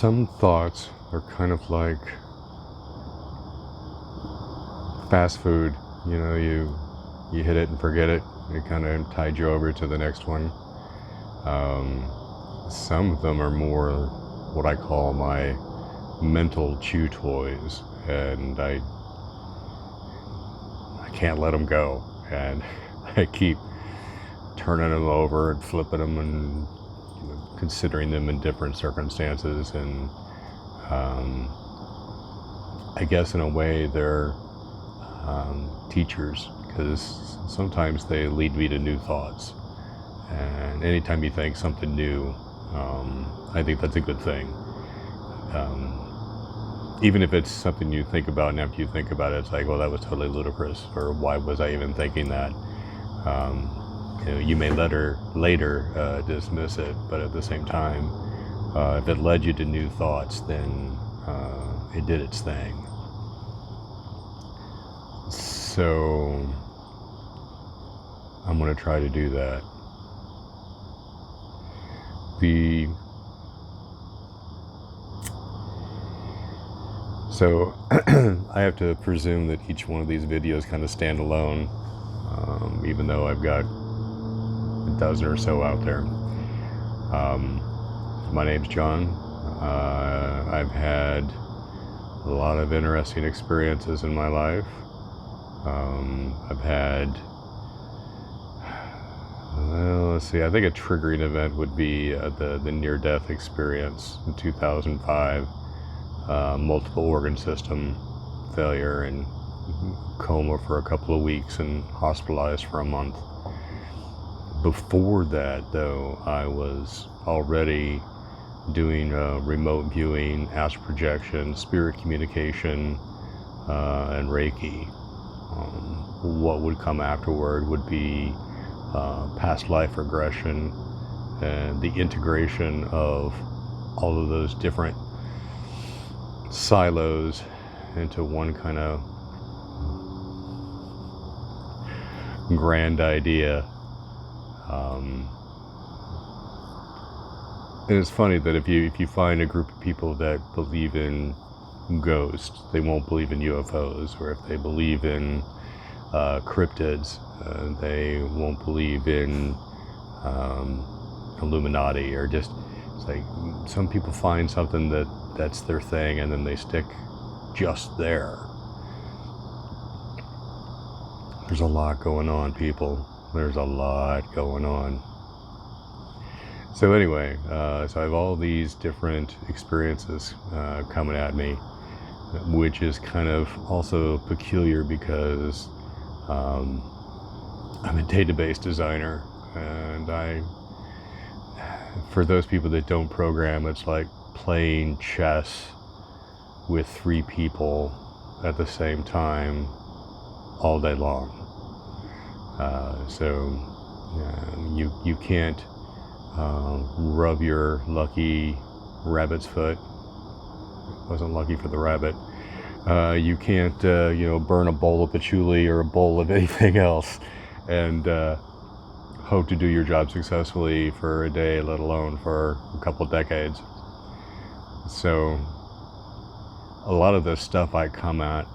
Some thoughts are kind of like fast food. You hit it and forget it. It kind of tied you over to the next one. Some of them are more what I call my mental chew toys, and I can't let them go, and I keep turning them over and flipping them and considering them in different circumstances, and I guess in a way they're teachers, because sometimes they lead me to new thoughts, and anytime you think something new, I think that's a good thing. Even if it's something you think about, and after you think about it, it's like, well, that was totally ludicrous, or why was I even thinking that? You may later dismiss it, but at the same time, if it led you to new thoughts, then it did its thing. So I'm going to try to do that. So I have to presume that each one of these videos kind of stand alone, even though I've got a dozen or so out there. My name's John. I've had a lot of interesting experiences in my life. I've had, let's see, I think a triggering event would be the near-death experience in 2005. Multiple organ system failure and coma for a couple of weeks and hospitalized for a month. Before that, though, I was already doing remote viewing, astral projection, spirit communication, and Reiki. What would come afterward would be past life regression and the integration of all of those different silos into one kind of grand idea. And it's funny that if you find a group of people that believe in ghosts, they won't believe in UFOs, or if they believe in cryptids, they won't believe in Illuminati, or just, it's like some people find something that's their thing, and then they stick just there. There's a lot going on, people. There's a lot going on. So anyway, so I have all these different experiences coming at me, which is kind of also peculiar because I'm a database designer, and for those people that don't program, it's like playing chess with 3 people at the same time all day long. So you can't rub your lucky rabbit's foot. Wasn't lucky for the rabbit. You can't burn a bowl of patchouli or a bowl of anything else and hope to do your job successfully for a day, let alone for a couple of decades. So a lot of the stuff I come at,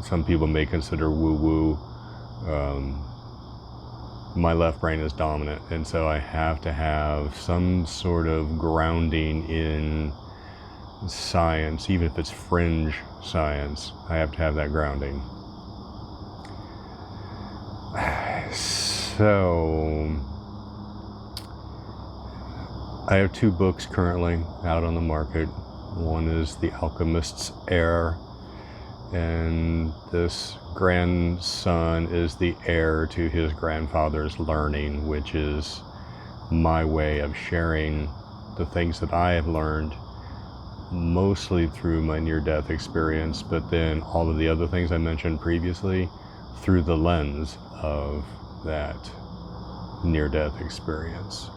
some people may consider woo-woo. My left brain is dominant, and so I have to have some sort of grounding in science, even if it's fringe science. I have to have that grounding. So I have 2 books currently out on the market. One is The Alchemist's Heir, and this grandson is the heir to his grandfather's learning, which is my way of sharing the things that I have learned, mostly through my near-death experience, but then all of the other things I mentioned previously through the lens of that near-death experience.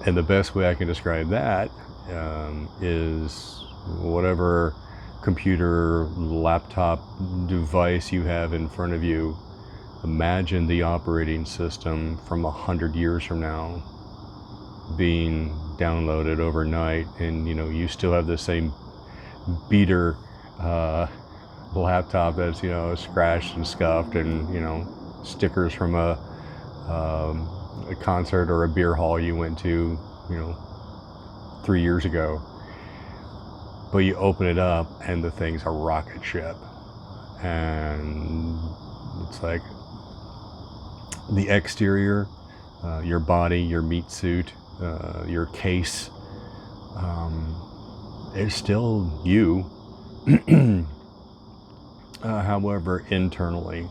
And the best way I can describe that is whatever computer, laptop device you have in front of you, imagine the operating system from 100 years from now being downloaded overnight, and you still have the same beater laptop that's scratched and scuffed, and stickers from a concert or a beer hall you went to 3 years ago. But you open it up and the thing's a rocket ship, and it's like the exterior, your body, your meat suit, your case, is still you. However, internally,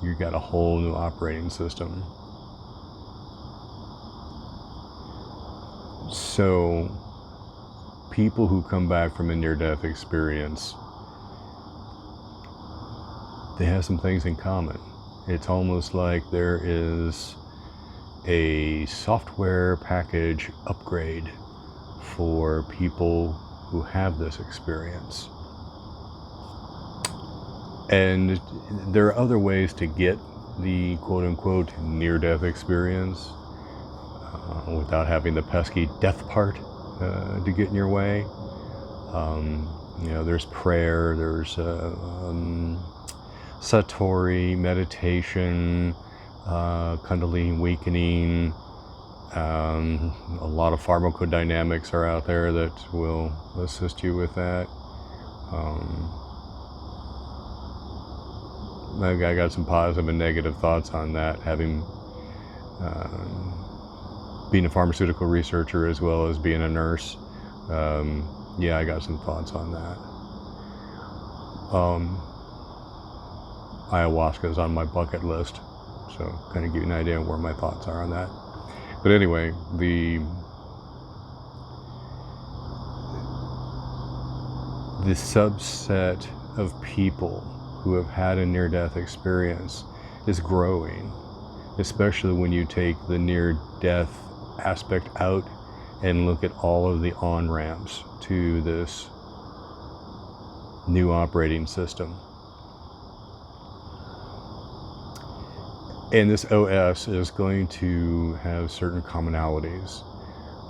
you got a whole new operating system. So, people who come back from a near-death experience, they have some things in common. It's almost like there is a software package upgrade for people who have this experience. And there are other ways to get the quote-unquote near-death experience without having the pesky death part to get in your way. There's prayer, there's satori, meditation, kundalini awakening. A lot of pharmacodynamics are out there that will assist you with that. I got some positive and negative thoughts on that, having being a pharmaceutical researcher as well as being a nurse. I got some thoughts on that. Ayahuasca is on my bucket list, so kind of give you an idea of where my thoughts are on that. But anyway, the subset of people who have had a near-death experience is growing, especially when you take the near-death aspect out and look at all of the on-ramps to this new operating system. And this OS is going to have certain commonalities.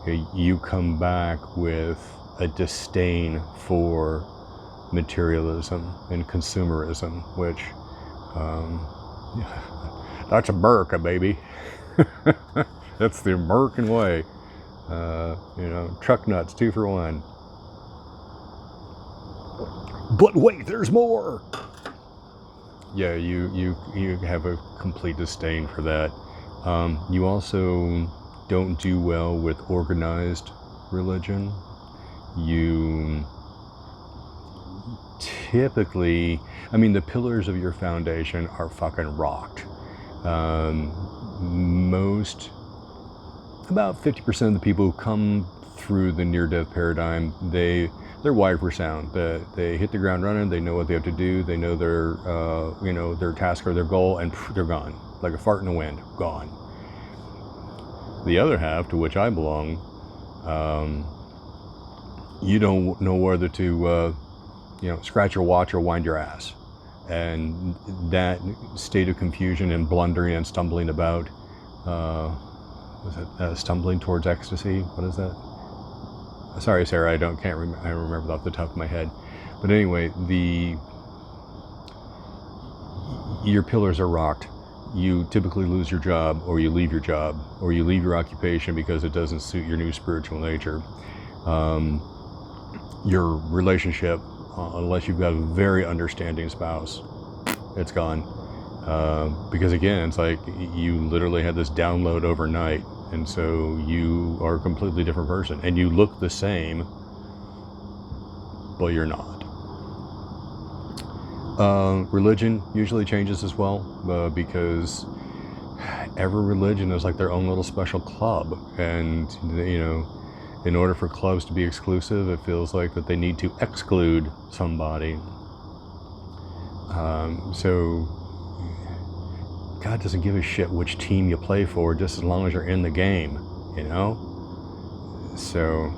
Okay, you come back with a disdain for materialism and consumerism, which that's America, baby. That's the American way. Truck nuts, 2 for $1. But wait, there's more. Yeah, you have a complete disdain for that. You also don't do well with organized religion. You typically, the pillars of your foundation are fucking rocked. About 50% of the people who come through the near-death paradigm, they're wired for sound. They hit the ground running. They know what they have to do. They know their task or their goal, and they're gone, like a fart in the wind, gone. The other half, to which I belong, you don't know whether to, scratch your watch or wind your ass, and that state of confusion and blundering and stumbling about. Was it stumbling towards ecstasy? What is that? Sorry, Sarah, I remember off the top of my head. But anyway, your pillars are rocked. You typically lose your job, or you leave your job, or you leave your occupation because it doesn't suit your new spiritual nature. Your relationship, unless you've got a very understanding spouse, it's gone. Because again, it's like you literally had this download overnight, and so you are a completely different person, and you look the same, but you're not. Religion usually changes as well, because every religion is like their own little special club, and in order for clubs to be exclusive, it feels like that they need to exclude somebody. So God doesn't give a shit which team you play for, just as long as you're in the game, So